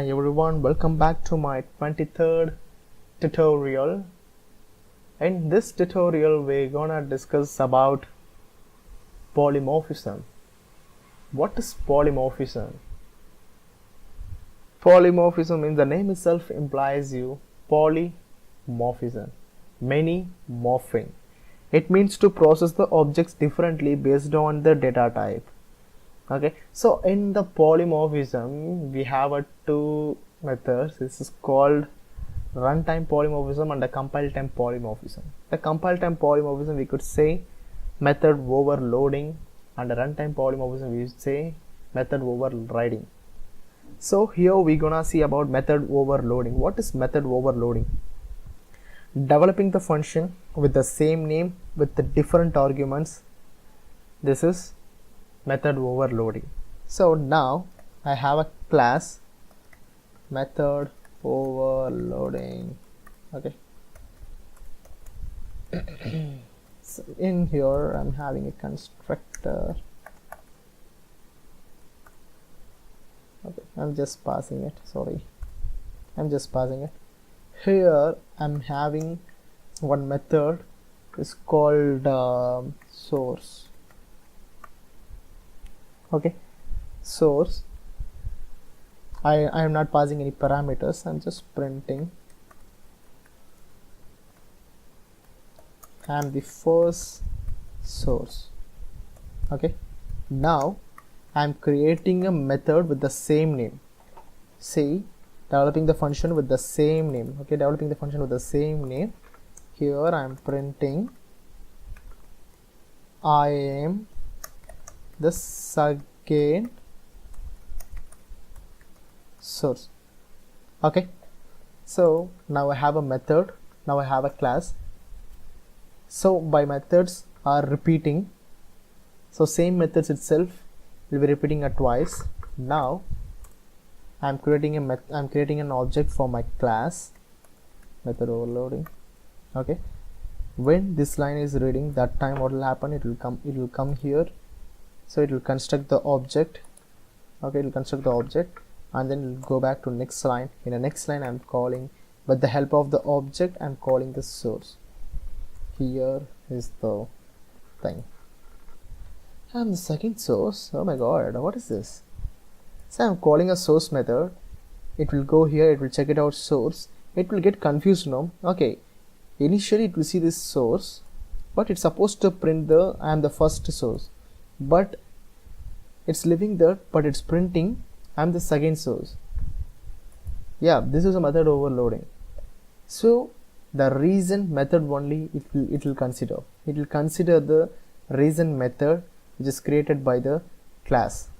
Hi everyone, welcome back to my 23rd tutorial. In this tutorial we're gonna discuss about polymorphism. What is polymorphism? Polymorphism, in the name itself, implies polymorphism, many morphing. It means to process the objects differently based on the data type. Okay, so in the polymorphism we have two methods. This is called runtime polymorphism and a compile time polymorphism. The compile time polymorphism we could say method overloading, and the runtime polymorphism we say method overriding. So here we're gonna see about method overloading. What is method overloading? Developing the function with the same name with the different arguments. This is method overloading. So now I have a class method overloading. Okay. So in here I'm having a constructor. Okay, I'm just passing it. Here I'm having one method is called source. Okay, source. I am not passing any parameters. I'm just printing. I'm the first source. Okay, now I'm creating a method with the same name. See, developing the function with the same name. Okay, developing the function with the same name. Here I'm printing I am the second source. Okay, so now I have a method, now I have a class. So by methods are repeating, so same methods itself will be repeating it twice. Now I'm creating an object for my class, method overloading. Okay, when this line is reading, that time what will happen, it will come here. So it will construct the object. Okay, it will construct the object and then it will go back to next line. In the next line I'm calling, with the help of the object I'm calling the source. Here is the thing. And the second source, oh my god, what is this? So I'm calling a source method. It will go here, it will check it out source. It will get confused now. Okay, initially it will see this source, but it's supposed to print I am the first source, but it's leaving there, but it's printing I'm the second source. Yeah, this is a method overloading. So the reason method only it will consider the reason method which is created by the class.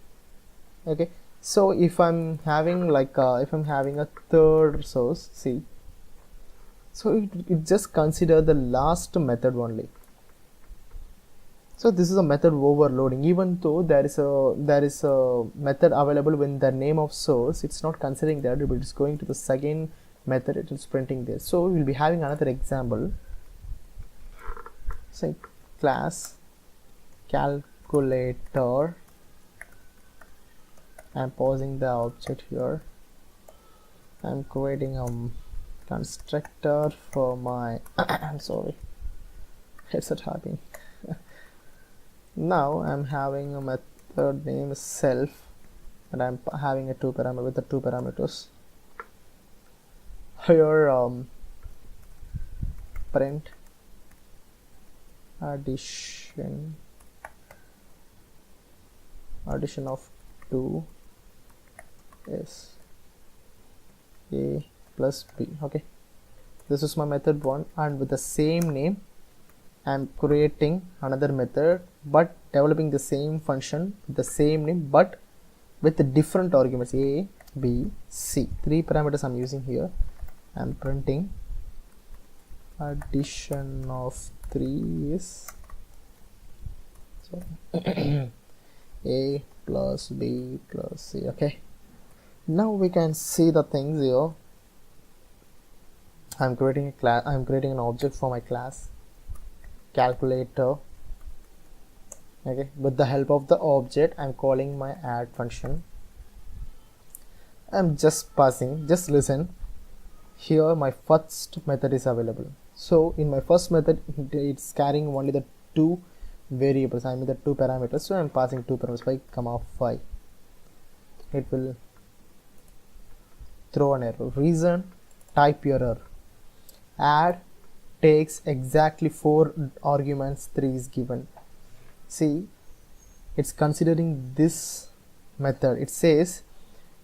Okay, so if I'm having a third source, see, so it just consider the last method only. So this is a method overloading. Even though there is a method available with the name of source, it's not considering that, but it's going to the second method, it is printing this. So we'll be having another example. Say class calculator. I'm pausing the object here. I'm creating a constructor for my I'm sorry, headset happening. Now I'm having a method name self, and I'm having a two parameters. Here print addition of 2 is a plus b. Okay, this is my method 1, and with the same name I'm creating another method, but developing the same function with the same name, but with the different arguments a, b, c. 3 parameters I'm using here. I'm printing addition of 3 is a plus b plus c. Okay, now we can see the things here. I'm creating an object for my class calculator. Okay, with the help of the object I'm calling my add function. I'm just passing, just listen. Here my first method is available. So in my first method, it's carrying only the two variables, I mean the two parameters. So I'm passing two parameters, 5 comma 5. It will throw an error. Reason, type error. Add takes exactly 4 arguments, 3 is given. See, it's considering this method. It says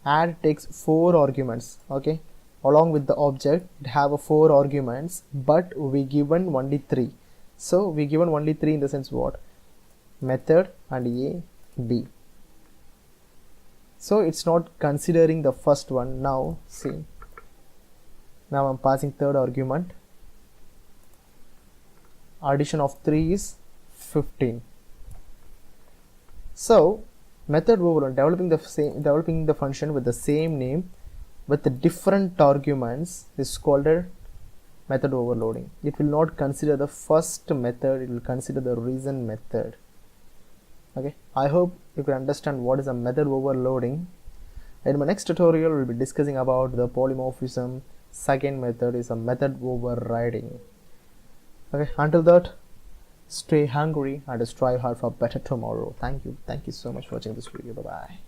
add takes 4 arguments, okay, along with the object. It have a 4 arguments, but we given only 3. So we given only 3 in the sense what? Method and A, B. So it's not considering the first one. Now see, now I'm passing third argument. Addition of 3 is 15. So method overload, developing the function with the same name with the different arguments is called a method overloading. It will not consider the first method, it will consider the reason method. Okay, I hope you can understand what is a method overloading. In my next tutorial, we'll be discussing about the polymorphism. Second method is a method overriding. Okay, until that, stay hungry and strive hard for better tomorrow. Thank you so much for watching this video. Bye bye.